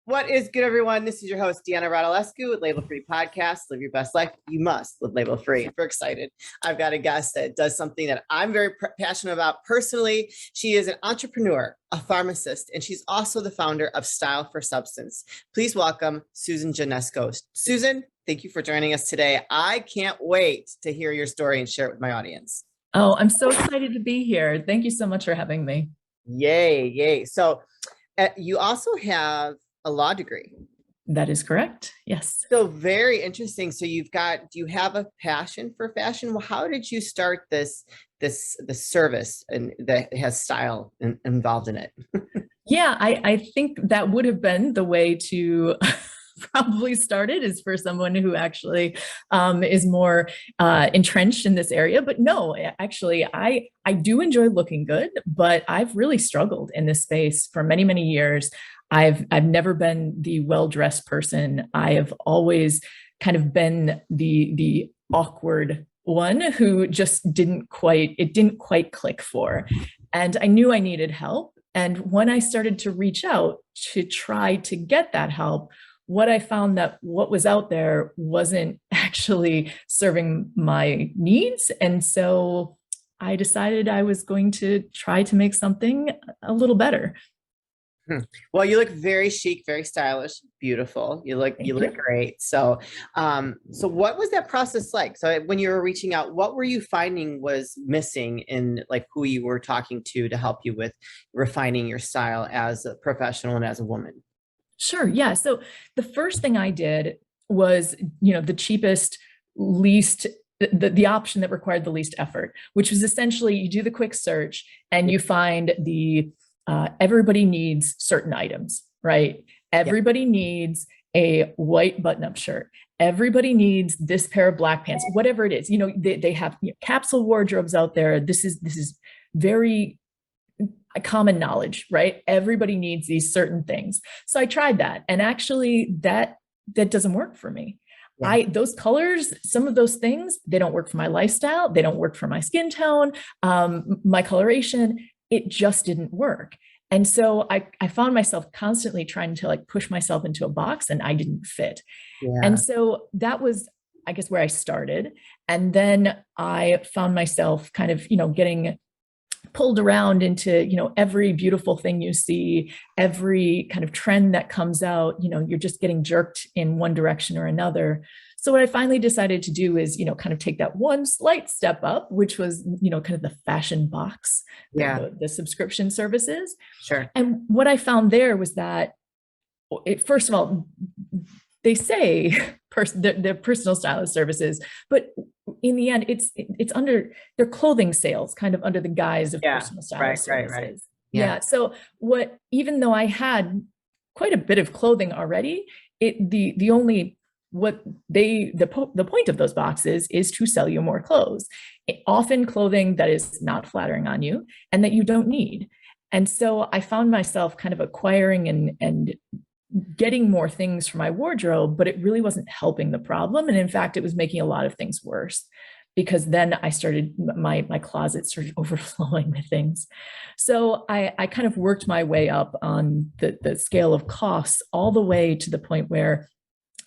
What is good, everyone? This is your host, Deanna Radulescu with Label Free Podcast. Live your best life. You must live label free. We're excited. I've got a guest that does something that I'm very passionate about personally. She is an entrepreneur, a pharmacist, and she's also the founder of Style for Substance. Please welcome Susan Janeczko. Susan, thank you for joining us today. I can't wait to hear your story and share it with my audience. Oh, I'm so excited to be here. Thank you so much for having me. Yay, yay. So you also have a law degree. That is correct. Yes. So very interesting. So do you have a passion for fashion? Well, how did you start this service and that has style involved in it? Yeah, I think that would have been the way to probably start it, is for someone who actually is more entrenched in this area. But no, actually, I do enjoy looking good, but I've really struggled in this space for many, many years. I've never been the well-dressed person. I have always kind of been the awkward one who just didn't quite click for. And I knew I needed help. And when I started to reach out to try to get that help, what I found that what was out there wasn't actually serving my needs. And so I decided I was going to try to make something a little better. Well, you look very chic, very stylish, beautiful. You look great. So, so what was that process like? So when you were reaching out, what were you finding was missing in like who you were talking to help you with refining your style as a professional and as a woman? Sure. Yeah. So the first thing I did was, the cheapest, least the option that required the least effort, which was essentially you do the quick search and you find everybody needs certain items, right? Everybody needs a white button-up shirt. Everybody needs this pair of black pants, whatever it is. They have capsule wardrobes out there. This is very common knowledge, right? Everybody needs these certain things. So I tried that, and actually that doesn't work for me. Yeah. Those colors, some of those things, they don't work for my lifestyle. They don't work for my skin tone, my coloration. It just didn't work. And so I found myself constantly trying to like push myself into a box, and I didn't fit. Yeah. And so that was, I guess, where I started. And then I found myself kind of, getting pulled around into, every beautiful thing you see, every kind of trend that comes out, you're just getting jerked in one direction or another. So what I finally decided to do is, kind of take that one slight step up, which was, kind of the fashion box, the subscription services. Sure. And what I found there was that, first of all, they say they're personal stylist services, but in the end, it's under their clothing sales, kind of under the guise of personal stylist services. Right. Yeah. So even though I had quite a bit of clothing already, the point of those boxes is to sell you more clothes, often clothing that is not flattering on you and that you don't need. And so I found myself kind of acquiring and getting more things for my wardrobe, but it really wasn't helping the problem. And in fact, it was making a lot of things worse, because then I started, my closet started overflowing with things. So I kind of worked my way up on the scale of costs, all the way to the point where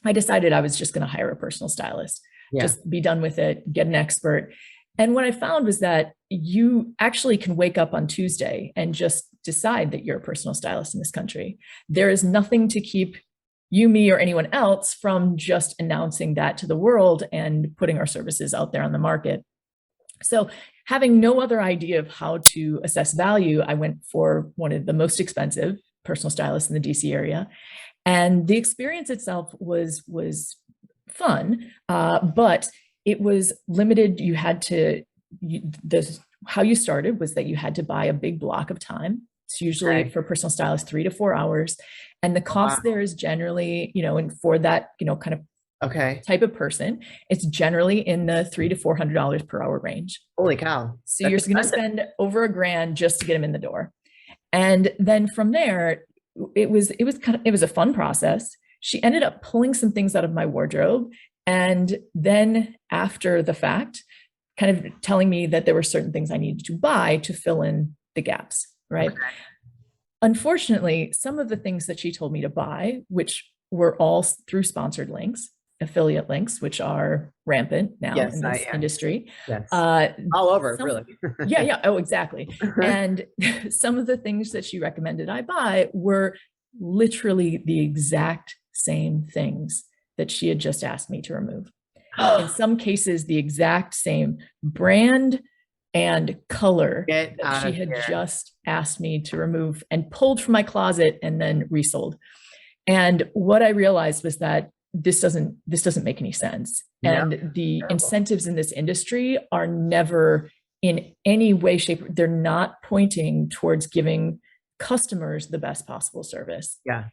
I decided I was just going to hire a personal stylist, just be done with it, get an expert. And what I found was that you actually can wake up on Tuesday and just decide that you're a personal stylist in this country. There is nothing to keep you, me, or anyone else from just announcing that to the world and putting our services out there on the market. So having no other idea of how to assess value, I went for one of the most expensive personal stylists in the DC area. And the experience itself was fun, but it was limited. How you started was that you had to buy a big block of time. It's usually for personal stylists 3 to 4 hours. And the cost there is generally, and for that, kind of type of person, it's generally in the $300 to $400 per hour range. Holy cow. So you're going to spend over $1,000 just to get them in the door. And then from there, it was a fun process. She ended up pulling some things out of my wardrobe. And then after the fact, kind of telling me that there were certain things I needed to buy to fill in the gaps, right? Okay. Unfortunately, some of the things that she told me to buy, which were all through sponsored links, affiliate links, which are rampant now Yes, in this industry. Yes. All over, really. Yeah. Oh, exactly. And some of the things that she recommended I buy were literally the exact same things that she had just asked me to remove. In some cases, the exact same brand and color Get that out she of had here. just asked me to remove and pulled from my closet and then resold. And what I realized was that this doesn't make any sense. No, And the terrible. incentives in this industry are never in any way, shape, they're not pointing towards giving customers the best possible service. Yeah.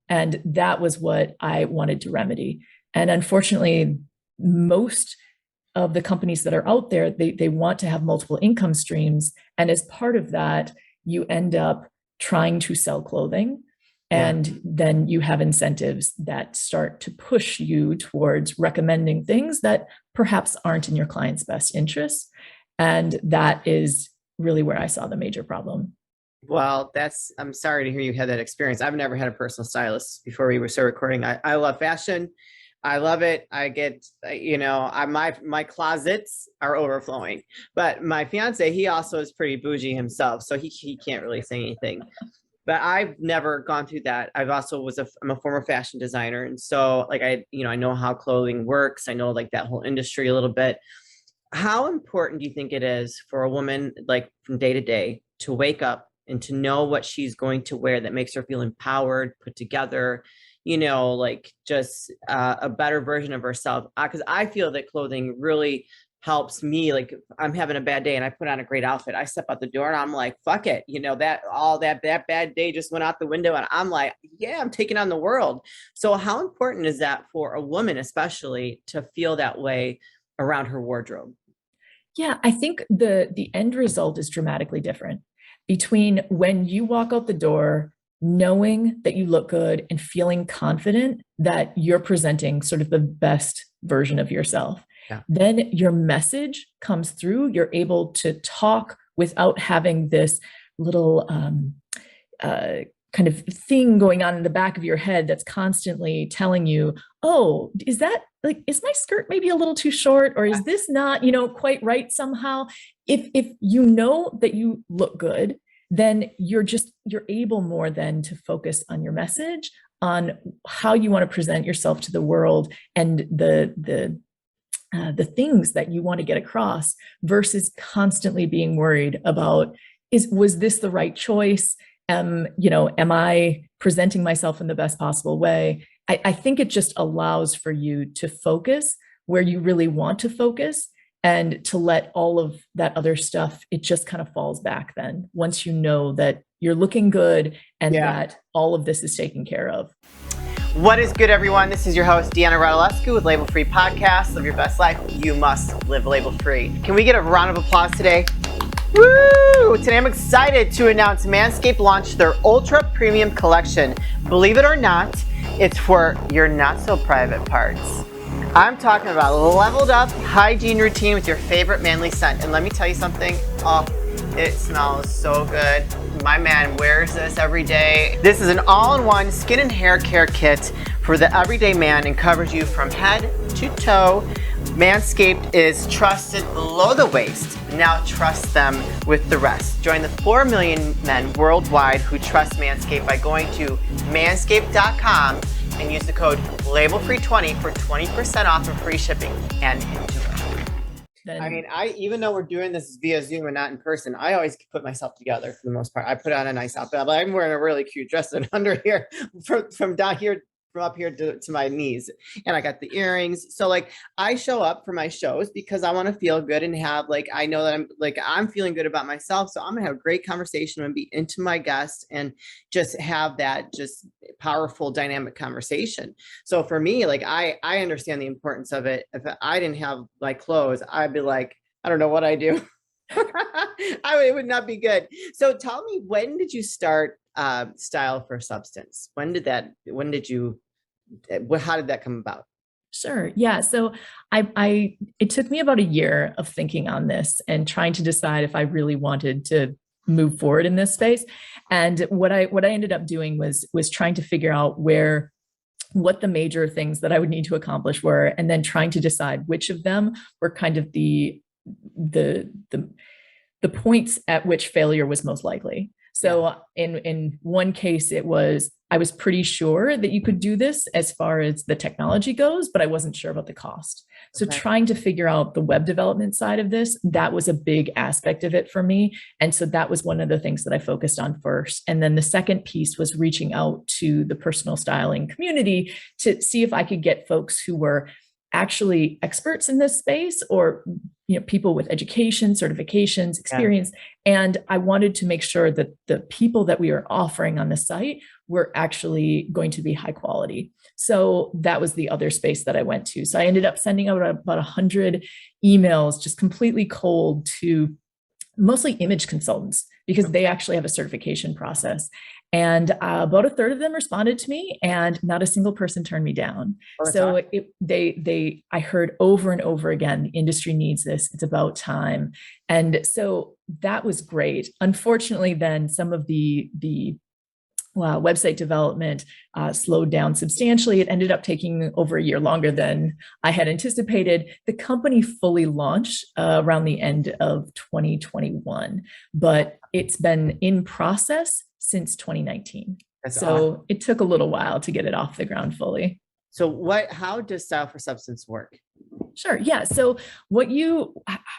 And that was what I wanted to remedy. And unfortunately, most of the companies that are out there, they want to have multiple income streams. And as part of that, you end up trying to sell clothing. And then you have incentives that start to push you towards recommending things that perhaps aren't in your client's best interest. And that is really where I saw the major problem. Well, I'm sorry to hear you had that experience. I've never had a personal stylist before we started recording. I love fashion. I love it. I get, my closets are overflowing, but my fiance, he also is pretty bougie himself. So he can't really say anything, but I've never gone through that. I'm a former fashion designer. And so like, I know how clothing works. I know like that whole industry a little bit. How important do you think it is for a woman, like from day to day, to wake up and to know what she's going to wear that makes her feel empowered, put together, like just a better version of herself? Because I feel that clothing really helps me. Like if I'm having a bad day and I put on a great outfit, I step out the door and I'm like, fuck it. That bad day just went out the window and I'm like, yeah, I'm taking on the world. So how important is that for a woman, especially to feel that way around her wardrobe? Yeah, I think the end result is dramatically different between when you walk out the door knowing that you look good and feeling confident that you're presenting sort of the best version of yourself. Yeah. Then your message comes through. You're able to talk without having this little kind of thing going on in the back of your head that's constantly telling you, oh, is my skirt maybe a little too short? Or is this not, quite right somehow? If you know that you look good, then you're able more then to focus on your message, on how you want to present yourself to the world and the things that you want to get across, versus constantly being worried about, was this the right choice? Am I presenting myself in the best possible way? I think it just allows for you to focus where you really want to focus, and to let all of that other stuff, it just kind of falls back then, once you know that you're looking good and that all of this is taken care of. What is good, everyone? This is your host, Deanna Radulescu with Label Free Podcast. Live your best life. You must live label free. Can we get a round of applause today? Woo! Today I'm excited to announce Manscaped launched their Ultra Premium Collection. Believe it or not, it's for your not so private parts. I'm talking about a leveled up hygiene routine with your favorite manly scent. And let me tell you something. Oh, it smells so good. My man wears this every day. This is an all-in-one skin and hair care kit for the everyday man and covers you from head to toe. Manscaped is trusted below the waist. Now trust them with the rest. Join the 4 million men worldwide who trust Manscaped by going to manscaped.com and use the code LABELFREE20 for 20% off and free shipping. And enjoy. I mean, even though we're doing this via Zoom and not in person, I always put myself together for the most part. I put on a nice outfit, but I'm wearing a really cute dress under here, from down here, from up here to my knees, and I got the earrings. So like, I show up for my shows because I want to feel good and have I know that I'm feeling good about myself. So I'm gonna have a great conversation and be into my guests and just have that just powerful dynamic conversation. So for me, I understand the importance of it. If I didn't have my clothes, I'd be like, I don't know what I do. It would not be good. So tell me, when did you start Style for Substance? How did that come about? Sure. Yeah. So it took me about a year of thinking on this and trying to decide if I really wanted to move forward in this space. And what I ended up doing was trying to figure out what the major things that I would need to accomplish were, and then trying to decide which of them were kind of the points at which failure was most likely. So in one case, I was pretty sure that you could do this as far as the technology goes, but I wasn't sure about the cost. So trying to figure out the web development side of this, that was a big aspect of it for me. And so that was one of the things that I focused on first. And then the second piece was reaching out to the personal styling community to see if I could get folks who were actually experts in this space, or people with education, certifications, experience. And I wanted to make sure that the people that we are offering on the site were actually going to be high quality. So that was the other space that I went to. So I ended up sending out about 100 emails, just completely cold, to mostly image consultants, because they actually have a certification process. And about a third of them responded to me, and not a single person turned me down. So awesome. I heard over and over again, the industry needs this. It's about time. And so that was great. Unfortunately, then some of the website development slowed down substantially. It ended up taking over a year longer than I had anticipated. The company fully launched around the end of 2021, but it's been in process since 2019. So awesome. It took a little while to get it off the ground fully. So how does Style for Substance work? Sure. Yeah. So what you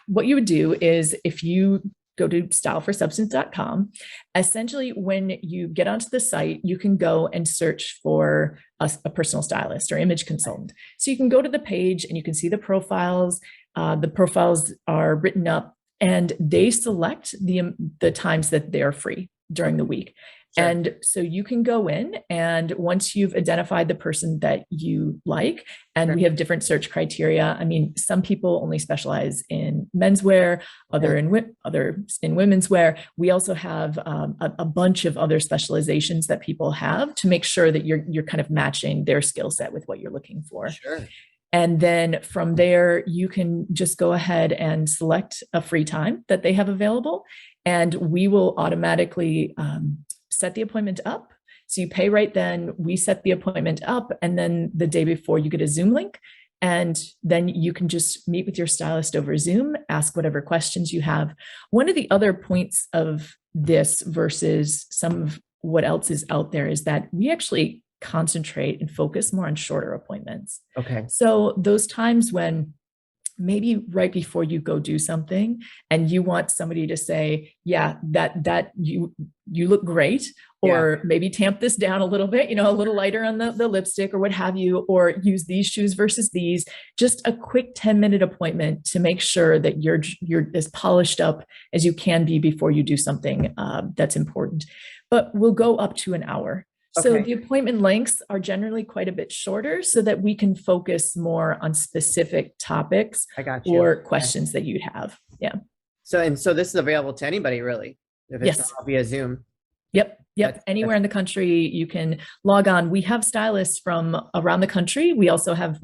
would do is, if you go to styleforsubstance.com, essentially when you get onto the site, you can go and search for a personal stylist or image consultant. So you can go to the page and you can see the profiles. The profiles are written up, and they select the times that they are free during the week. Sure. And so you can go in, and once you've identified the person that you like, and sure. we have different search criteria. I mean, some people only specialize in menswear, others in women's wear. We also have a bunch of other specializations that people have to make sure that you're kind of matching their skill set with what you're looking for. Sure. And then from there, you can just go ahead and select a free time that they have available, and we will automatically set the appointment up. So you pay right then, we set the appointment up, and then the day before you get a Zoom link, and then you can just meet with your stylist over Zoom, ask whatever questions you have. One of the other points of this versus some of what else is out there is that we actually concentrate and focus more on shorter appointments. Okay. So those times when maybe right before you go do something and you want somebody to say, yeah, that you look great, or maybe tamp this down a little bit, a little lighter on the lipstick or what have you, or use these shoes versus these, just a quick 10-minute appointment to make sure that you're as polished up as you can be before you do something that's important. But we'll go up to an hour. So the appointment lengths are generally quite a bit shorter, so that we can focus more on specific topics or questions that you'd have. Yeah. So this is available to anybody, really, if it's not via Zoom. Yep. Anywhere in the country, you can log on. We have stylists from around the country. We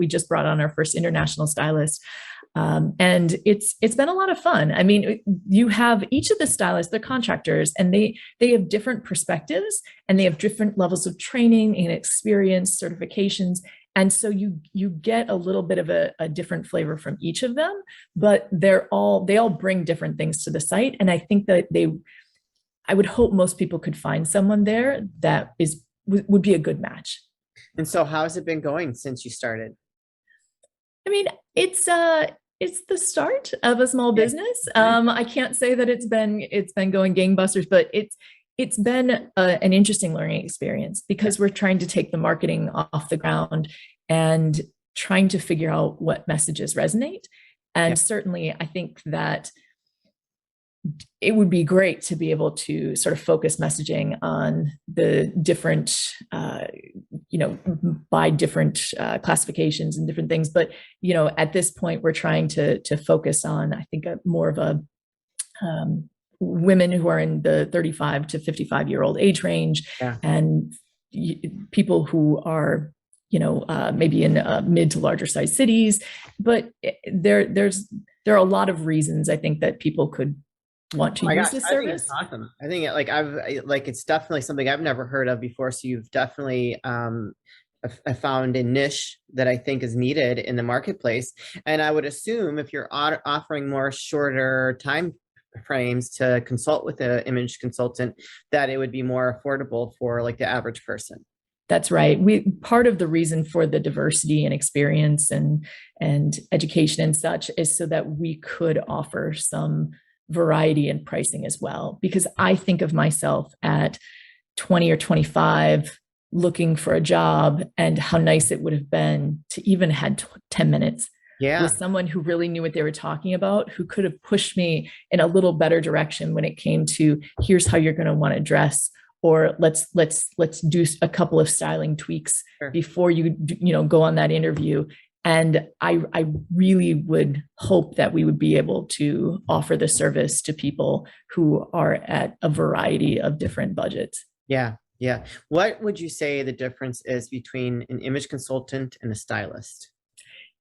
just brought on our first international stylist. And it's been a lot of fun. I mean, you have each of the stylists, they're contractors, and they have different perspectives, and they have different levels of training and experience, certifications. And so you get a little bit of a different flavor from each of them, but they all bring different things to the site. And I think that I would hope most people could find someone there that would be a good match. And so how has it been going since you started? I mean, it's the start of a small business. I can't say that it's been going gangbusters, but it's been an interesting learning experience, because we're trying to take the marketing off the ground and trying to figure out what messages resonate. And certainly, I think that it would be great to be able to sort of focus messaging on the different, by different classifications and different things. But, at this point, we're trying to focus on, I think, more of a women who are in the 35 to 55-year-old age range, and people who are, maybe in mid to larger size cities. But there are a lot of reasons I think that people could want to Oh my use gosh, this I think it's service. awesome. I think it's definitely something I've never heard of before. So you've definitely I found a niche that I think is needed in the marketplace. And I would assume if you're offering more shorter time frames to consult with an image consultant, that it would be more affordable for like the average person. That's right. We part of the reason for the diversity and experience and education and such is so that we could offer some variety in pricing as well. Because I think of myself at 20 or 25 looking for a job, and how nice it would have been to even had 10 minutes with Yeah. someone who really knew what they were talking about, who could have pushed me in a little better direction when it came to here's how you're going to want to dress, or let's do a couple of styling tweaks Sure. before you go on that interview. And I really would hope that we would be able to offer the service to people who are at a variety of different budgets. Yeah. Yeah. What would you say the difference is between an image consultant and a stylist?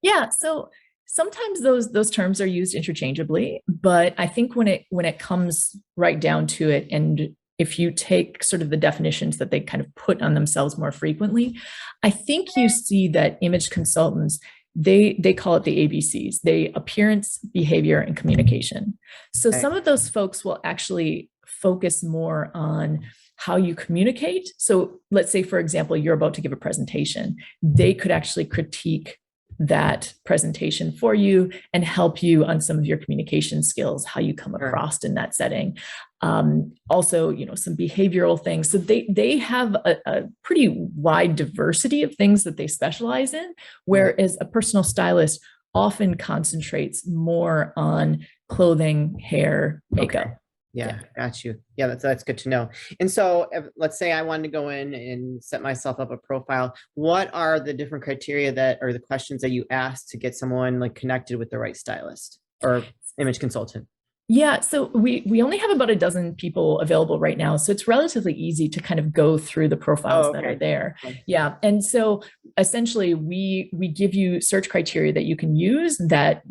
Yeah, so sometimes those terms are used interchangeably, but I think when it comes right down to it, and if you take sort of the definitions that they kind of put on themselves more frequently, I think you see that image consultants, they call it the ABCs, they appearance, behavior, and communication. So Okay. some of those folks will actually focus more on how you communicate. So let's say, for example, you're about to give a presentation. They could actually critique that presentation for you and help you on some of your communication skills, how you come Sure. across in that setting. Also, some behavioral things. So they have a pretty wide diversity of things that they specialize in, whereas a personal stylist often concentrates more on clothing, hair, makeup. Okay. Yeah, got you. Yeah, that's good to know. And so let's say I wanted to go in and set myself up a profile. What are the different criteria that or the questions that you ask to get someone like connected with the right stylist or image consultant? Yeah, so we only have about a dozen people available right now, so it's relatively easy to kind of go through the profiles that are there. Okay. Yeah, and so essentially we give you search criteria that you can use. That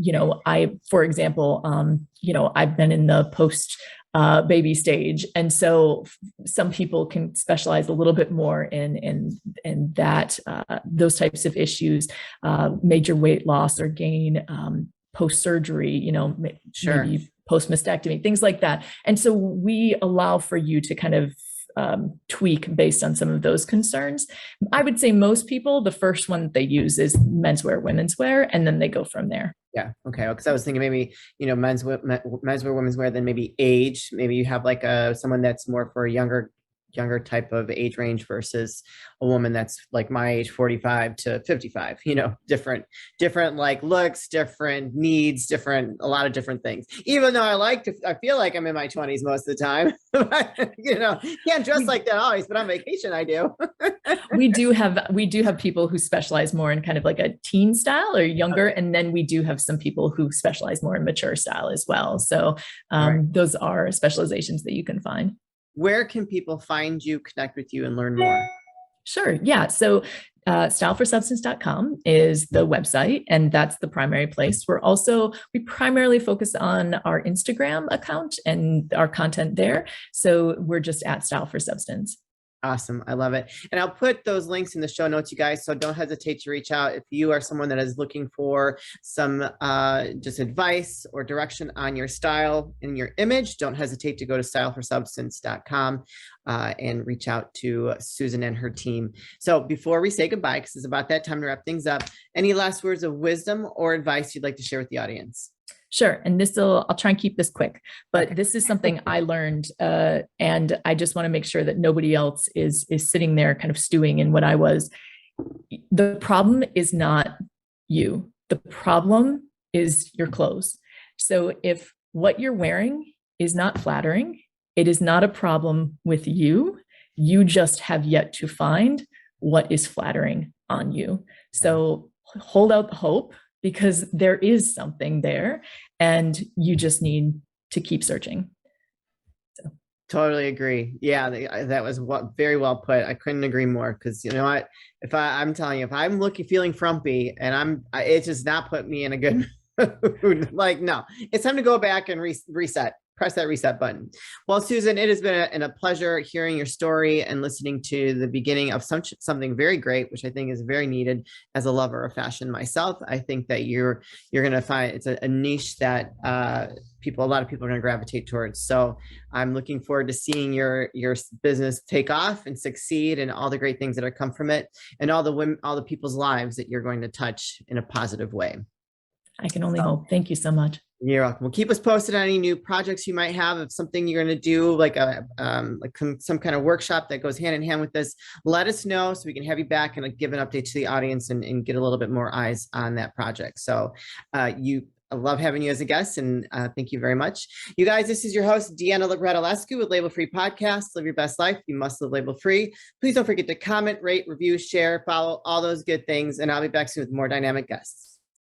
for example, I've been in the post baby stage, and so some people can specialize a little bit more in that those types of issues, major weight loss or gain. Post surgery, Sure. maybe post mastectomy, things like that. And so we allow for you to kind of tweak based on some of those concerns. I would say most people, the first one that they use is menswear, women's wear, and then they go from there. Yeah. Okay. Because I was thinking maybe, menswear, women's wear, then maybe age. Maybe you have like someone that's more for a younger type of age range versus a woman that's like my age, 45 to 55, different like looks, different needs, a lot of different things. Even though I feel like I'm in my 20s most of the time, can't dress like that always, but on vacation I do. we do have people who specialize more in kind of like a teen style or younger. Okay. And then we do have some people who specialize more in mature style as well. So right. Those are specializations that you can find. Where can people find you, connect with you, and learn more? Sure. Yeah. So styleforsubstance.com is the website, and that's the primary place. We primarily focus on our Instagram account and our content there. So we're just at Style for Substance. Awesome. I love it. And I'll put those links in the show notes, you guys. So don't hesitate to reach out if you are someone that is looking for some just advice or direction on your style and your image. Don't hesitate to go to styleforsubstance.com and reach out to Susan and her team. So before we say goodbye, because it's about that time to wrap things up, any last words of wisdom or advice you'd like to share with the audience? Sure. And I'll try and keep this quick, but this is something I learned, and I just want to make sure that nobody else is sitting there kind of stewing in what I was. The problem is not you. The problem is your clothes. So if what you're wearing is not flattering, it is not a problem with you. You just have yet to find what is flattering on you. So hold out the hope, because there is something there and you just need to keep searching. So. Totally agree. Yeah, that was very well put. I couldn't agree more, because you know what? I'm telling you, if I'm feeling frumpy and it just not put me in a good mood. Like, no, it's time to go back and reset. press that reset button. Well, Susan, it has been a pleasure hearing your story and listening to the beginning of something very great, which I think is very needed as a lover of fashion myself. I think that you're going to find it's a niche that a lot of people are going to gravitate towards. So I'm looking forward to seeing your business take off and succeed, and all the great things that are come from it, and all the people's lives that you're going to touch in a positive way. I can only hope. Thank you so much. You're welcome. Well, keep us posted on any new projects you might have, of something you're going to do, like some kind of workshop that goes hand in hand with this. Let us know so we can have you back and give an update to the audience and get a little bit more eyes on that project. So I love having you as a guest, and thank you very much. You guys, this is your host, Deanna Radulescu with Label Free Podcast. Live your best life. You must live label free. Please don't forget to comment, rate, review, share, follow, all those good things. And I'll be back soon with more dynamic guests.